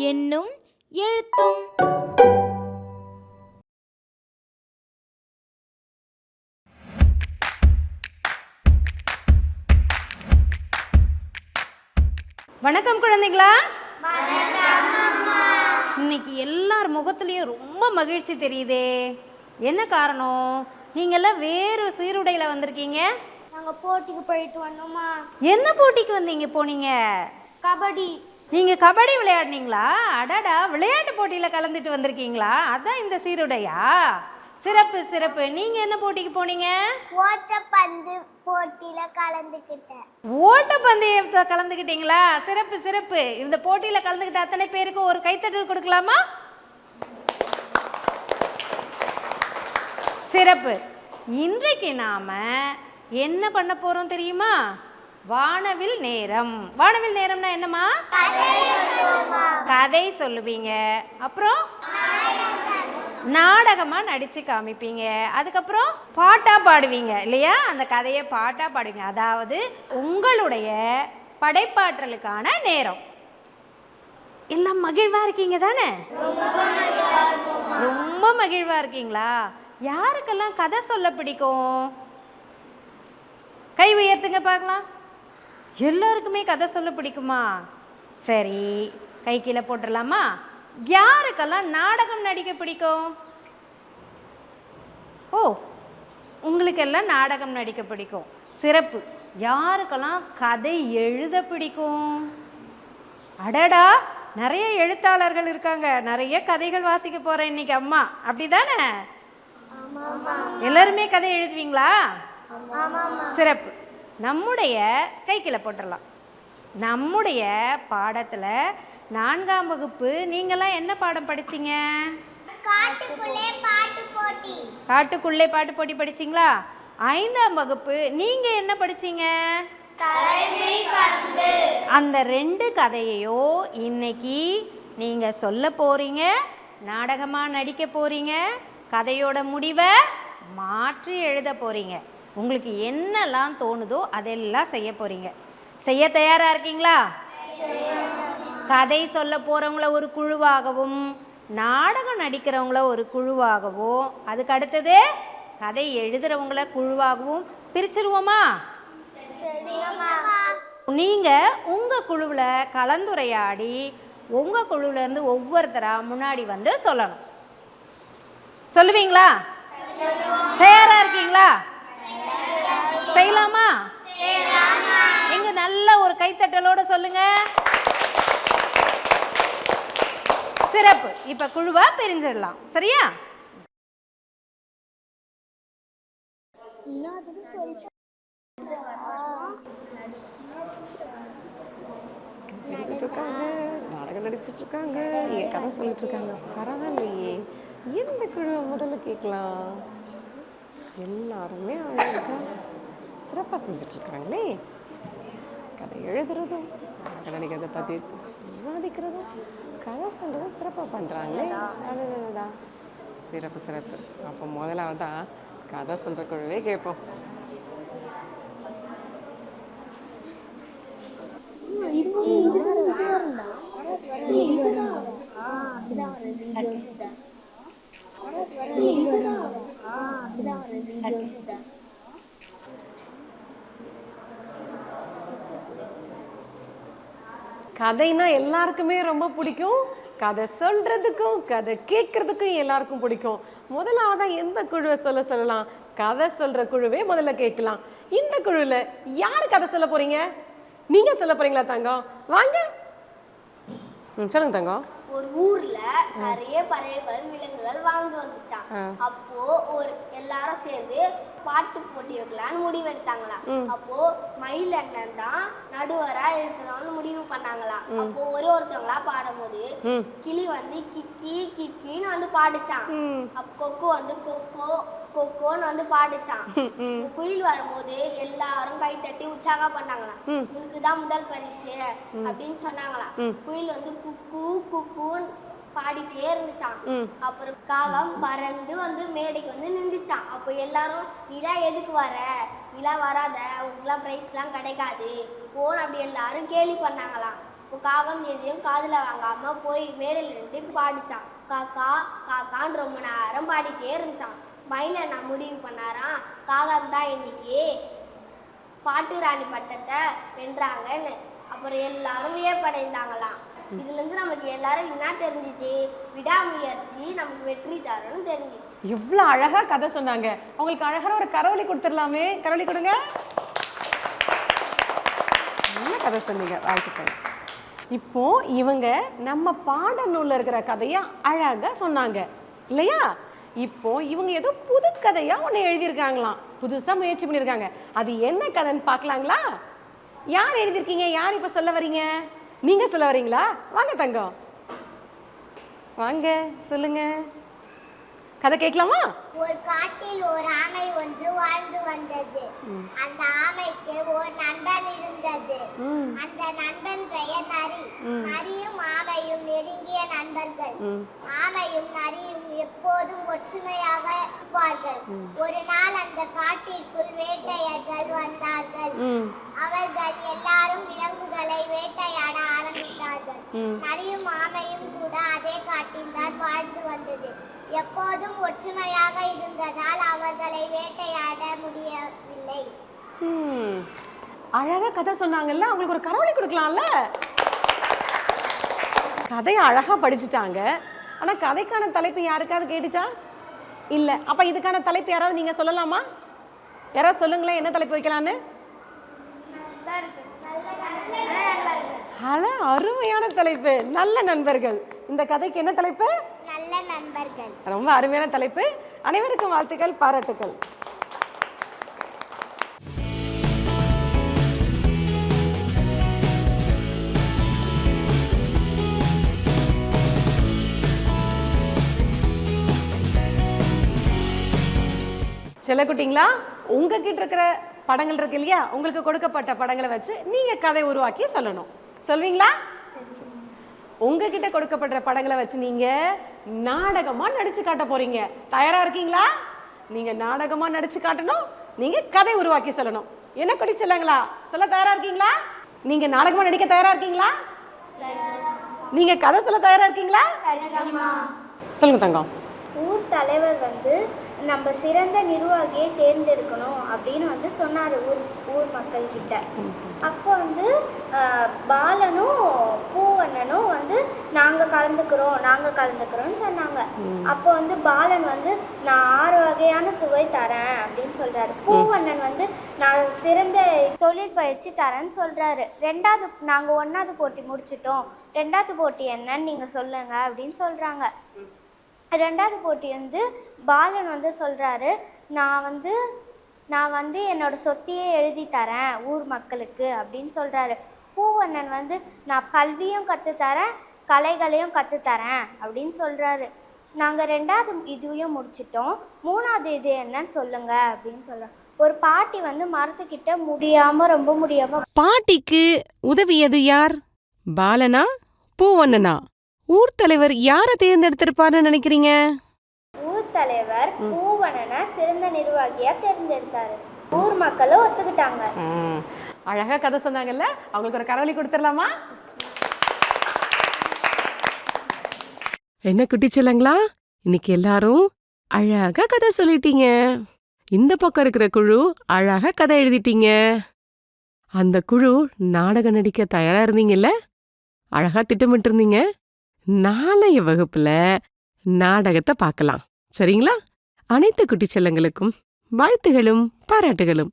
எண்ணும் எழுத்தும். வணக்கம் குழந்தைங்களா. இன்னைக்கு எல்லார் முகத்துலயும் ரொம்ப மகிழ்ச்சி தெரியுதே. என்ன காரணம்? நீங்கெல்லாம் வேறு சீருடையில வந்திருக்கீங்க. நாங்க போட்டிக்கு போயிட்டு வந்தோமா. என்ன போட்டிக்கு போனீங்க? கபடி. நீங்க கபடி விளையாடுனீங்களா? அடடா, விளையாட்டு போட்டியில கலந்துட்டு வந்திருக்கீங்களா? அதான் இந்த சீருடையா? சிறப்பு சிறப்பு. நீங்க என்ன போட்டிக்கு போனீங்க? ஓட்டப்பந்து போட்டியில கலந்துக்கிட்டேன். ஓட்டப்பந்தயத்துல கலந்துக்கிட்டீங்களா? சிறப்பு சிறப்பு. இந்த போட்டியில கலந்துக்கிட்ட அத்தனை பேருக்கு ஒரு கைத்தட்டல் கொடுக்கலாமா? சிறப்பு. இன்றைக்கு நாம என்ன பண்ண போறோம் தெரியுமா? வானவில் நேரம். வானவில் நேரம்னா என்னமா? கதை சொல்லுவீங்க, அப்புறம் நாடகமா நடிச்சு காமிப்பீங்க, அதுக்கப்புறம் பாட்டா பாடுவீங்க இல்லையா? அந்த கதையை பாட்டா பாடுவீங்க. அதாவது உங்களுடைய படைப்பாற்றலுக்கான நேரம். எல்லாம் மகிழ்வா இருக்கீங்க தானே? ரொம்ப மகிழ்வா இருக்கீங்களா? யாருக்கெல்லாம் கதை சொல்ல பிடிக்கும்? கை உயர்த்துங்க பார்க்கலாம். எல்லாருக்குமே கதை சொல்ல பிடிக்குமா? சரி, கை கீழே போட்டுடலாமா? யாருக்கெல்லாம் நாடகம் நடிக்க பிடிக்கும்? ஓ, உங்களுக்கெல்லாம் நாடகம் நடிக்க பிடிக்கும். சிறப்பு. யாருக்கெல்லாம் கதை எழுத பிடிக்கும்? அடடா, நிறைய எழுத்தாளர்கள் இருக்காங்க. நிறைய கதைகள் வாசிக்க போறேன் இன்னைக்கு அம்மா, அப்படிதானே? எல்லாருமே கதை எழுதுவீங்களா? சிறப்பு. நம்முடைய கை கீழே போட்டுடலாம். நம்முடைய பாடத்துல 4ஆம் வகுப்பு நீங்களாம் என்ன பாடம் படிச்சீங்க? காட்டுக்குள்ளே பாட்டு போட்டி படிச்சீங்களா? 5ஆம் வகுப்பு நீங்க என்ன படிச்சீங்க? அந்த 2 கதையையோ இன்னைக்கு நீங்க சொல்ல போறீங்க, நாடகமா நடிக்க போறீங்க, கதையோட முடிவை மாற்றி எழுத போறீங்க. உங்களுக்கு என்னெல்லாம் தோணுதோ அதெல்லாம் செய்ய போறீங்க. செய்ய தயாரா இருக்கீங்களா? கதை சொல்ல போறவங்கள ஒரு குழுவாகவும், நாடகம் நடிக்கிறவங்கள ஒரு குழுவாகவும், அதுக்கு அடுத்தது கதை எழுதுறவங்கள குழுவாகவும் பிரிச்சிருவோமா? நீங்க உங்க குழுவில் கலந்துரையாடி உங்க குழுல இருந்து ஒவ்வொருத்தரா முன்னாடி வந்து சொல்லணும். சொல்லுவீங்களா? தயாரா இருக்கீங்களா? செய்யலாமா? எங்க நல்ல ஒரு கைத்தட்டலோட சொல்லுங்க. சிறப்பு. இப்ப குழுவா பிரிஞ்சிடலாம். சரியா? நாடகம் நடிச்சிட்டு இருக்காங்க, இங்க கதை சொல்லிட்டு இருக்காங்க. பரவாயில்லையே, எந்த குழுவை முதல்ல கேட்கலாம்? எல்லாருமே அழகா சிறப்பாக செஞ்சுட்டு இருக்காங்களே. கதை எழுதுறதும், நாடகம் நடிக்கிறத பற்றி விவாதிக்கிறதும், கதை சொல்றதும் சிறப்பாக பண்ணுறாங்களே. அழகா சிறப்பு சிறப்பு. அப்போ முதலாவதா கதை சொல்கிற குழுவே கேட்போம். கதைனா எல்லாருக்குமே ரொம்ப பிடிக்கும். கதை சொல்றதுக்கும் கதை கேட்கறதுக்கும் எல்லாருக்கும் பிடிக்கும். முதலாவதா எந்த குழுவை சொல்லலாம்? கதை சொல்ற குழுவே முதல்ல கேட்கலாம். இந்த குழுவில் யாரு கதை சொல்ல போறீங்க? நீங்க சொல்ல போறீங்களா தங்கம்? வாங்க. சொல்லுங்க தங்கம். ஒரு ஊர்ல நிறைய பறவைகள் விலங்குகள் வாழ்ந்து வந்துச்சான். அப்போ எல்லாரும் சேர்ந்து பாட்டு போட்டி வைக்கலான்னு முடிவெடுத்தாங்களாம். அப்போ மயில் அண்ணன் தான் நடுவரா இருக்கிறோம்னு முடிவு பண்ணாங்களாம். அப்போ ஒருத்தவங்களா பாடும்போது கிளி வந்து கிக்கி கிக்கின்னு வந்து பாடுச்சான். அப்போ கொக்கு வந்து கொக்கோ கொக்கோன்னு வந்து பாடுச்சான். குயில் வரும்போது எல்லாரும் கை தட்டி உற்சாகம் பண்ணாங்களாம். உனக்குதான் முதல் பரிசு அப்படின்னு சொன்னாங்களாம். குயில் வந்து குக்கு குக்குன்னு பாடிட்டே இருந்துச்சான். அப்புறம் காகம் பறந்து வந்து மேடைக்கு வந்து நின்றுச்சான். அப்போ எல்லாரும் நிலா எதுக்கு வர, நிலா வராத, உங்களுக்குலாம் பிரைஸ்லாம் கிடைக்காது போன்னு அப்படி எல்லாரும் கேலி பண்ணாங்களாம். இப்போ காகம் எதையும் காதுல வாங்காம போய் மேடையில இருந்து பாடிச்சான். காக்கா காக்கான்னு ரொம்ப நேரம் பாடிட்டே இருந்துச்சான். மயில நான் முடிவு பண்ணாராம், காகம் தான் இன்னைக்கு பாட்டு ராணி பட்டத்தை வென்றாங்கன்னு. அப்புறம் எல்லாரும் வியப்படைந்தாங்களாம். இதுல இருந்து நமக்கு எல்லாரும் என்ன தெரிஞ்சிச்சு, விடாமுயற்சி நமக்கு வெற்றி தரும்னு தெரிஞ்சிச்சு. எவ்வளவு அழகா கதை சொன்னாங்க. உங்களுக்கு அழகான ஒரு கரவொலி கொடுத்துடலாமே. கரவொலி கொடுங்க. நல்ல கதை சொன்னீங்க, வாழ்த்துக்கள். இப்போ இவங்க நம்ம பாடநூல்ல இருக்கிற கதையை அழகா சொன்னாங்க இல்லையா? இப்போ இவங்க ஏதோ புது கதையா ஒன்று எழுதியிருக்காங்களாம், புதுசா முயற்சி பண்ணியிருக்காங்க. அது என்ன கதைன்னு பார்க்கலாங்களா? யார் எழுதியிருக்கீங்க? யார் இப்போ சொல்ல வரீங்க? நீங்க சொல்ல வரீங்களா? வாங்க தங்கம், வாங்க சொல்லுங்க. கதை கேட்கலாமா? ஒரு காட்டில் ஒரு ஆமை ஒன்று வாழ்ந்து வந்தது. அந்த ஆமைக்கு ஒரு நண்பன் இருந்தது. அந்த நண்பன் பெயர் நரி. நரியும் ஆமையும் நெருங்கிய நண்பர்கள். ஆமையும் நரியும் எப்போதும் ஒற்றுமையாக இருப்பார்கள். ஒரு நாள் அந்த காட்டிற்குள் வேட்டையர்கள் வந்தார்கள். அவர்கள் எல்லாரும் விலங்குகளை வேட்டையாட ஆரம்பித்தார்கள். நரியும் ஆமையும் கூட அதே காட்டில் தான் வாழ்ந்து வந்தது. எப்போதும் ஒற்றுமையாக இருந்ததால் அவர்களை வேட்டையாட முடியவில்லை. அழகா கதை சொன்னாங்கல்ல, அவங்களுக்கு ஒரு கரவொலி கொடுக்கலாம்ல. கதையை அழகா படிச்சுட்டாங்க. ஆனா கதைக்கான தலைப்பு யாருக்காவது கேட்டுச்சா? இல்ல. அப்ப இதுக்கான தலைப்பு யாராவது நீங்க சொல்லலாமா? யாராவது சொல்லுங்களேன், என்ன தலைப்பு வைக்கலான்னு. அருமையான தலைப்பு, நல்ல நண்பர்கள். இந்த கதைக்கு என்ன தலைப்பு? நல்ல நண்பர்கள். ரொம்ப அருமையான தலைப்பு. அனைவருக்கும் வாழ்த்துக்கள், பாராட்டுக்கள். செல்லக்குட்டிங்களா, உங்ககிட்ட இருக்கிற படங்கள் இருக்கு இல்லையா, உங்களுக்கு கொடுக்கப்பட்ட படங்களை வச்சு நீங்க கதை உருவாக்கி சொல்லணும். சொல்வீங்களா? உங்ககிட்ட கொடுக்கப்பட்ட படங்களை வச்சு நீங்க நாடகமா நடிச்சு காட்ட போறீங்க. தயாரா இருக்கீங்களா? நீங்க நாடகமா நடிச்சு காட்டணும், நீங்க கதை உருவாக்கி சொல்லணும். என்ன கொடி செல்லங்களா, சொல்ல தயாரா இருக்கீங்களா? நீங்க நாடகமா நடிக்க தயாரா இருக்கீங்களா? நீங்க கதை சொல்ல தயாரா இருக்கீங்களா? சொல்லுங்க தங்கம். ஊர் தலைவர் வந்து நம்ம சிறந்த நிர்வாகியை தேர்ந்தெடுக்கணும் அப்படின்னு வந்து சொன்னார் ஊர் மக்கள்கிட்ட. அப்போ வந்து பாலனும் பூவண்ணனும் வந்து நாங்கள் கலந்துக்கிறோம்னு சொன்னாங்க. அப்போ வந்து பாலன் வந்து நான் 6 வகையான சுவை தரேன் அப்படின்னு சொல்கிறாரு. பூவண்ணன் வந்து நான் சிறந்த தொழில் பயிற்சி தரேன்னு சொல்கிறாரு. நாங்கள் 1வது போட்டி முடிச்சிட்டோம், 2வது போட்டி என்னன்னு நீங்கள் சொல்லுங்க அப்படின்னு சொல்கிறாங்க. 2வது போட்டி வந்து பாலன் வந்து சொல்கிறாரு, நான் வந்து என்னோட சொத்தையே எழுதி தரேன் ஊர் மக்களுக்கு அப்படின்னு சொல்கிறாரு. பூவண்ணன் வந்து நான் கல்வியும் கற்றுத்தரேன், கலைகளையும் கற்றுத்தரேன் அப்படின்னு சொல்கிறாரு. நாங்கள் 2வது இதுவையும் முடிச்சிட்டோம், 3வது இது என்னன்னு சொல்லுங்க அப்படின்னு சொல்கிறோம். ஒரு பாட்டி வந்து மரத்துக்கிட்ட ரொம்ப முடியாமல் பாட்டிக்கு உதவியது யார்? பாலனா பூவண்ணனா? ஊர் தலைவர் யாரை தேர்ந்தெடுத்திருப்பாருன்னு நினைக்கிறீங்க? ஊர் தலைவர் பூவண்ணனை சிறந்த நிர்வாகியா தேர்ந்தெடுத்தாரு. ஊர் மக்களும் ஒத்துக்கிட்டாங்க. அழகா கதை சொன்னாங்கல்ல, அவங்களுக்கு ஒரு கரவொலி கொடுத்துடலாமா? என்ன குட்டிச்சலங்களா, இன்னைக்கு எல்லாரும் அழகா கதை சொல்லிட்டீங்க. இந்த பக்கம் இருக்கிற குழு அழகா கதை எழுதிட்டீங்க. அந்த குழு நாடகம் நடிக்க தயாரா இருந்தீங்கல்ல, அழகா திட்டமிட்டு இருந்தீங்க. நாளைய வகுப்புல நாடகத்தை பார்க்கலாம், சரிங்களா? அனைத்து குட்டிச்செல்லங்களுக்கும் வாழ்த்துகளும் பாராட்டுகளும்.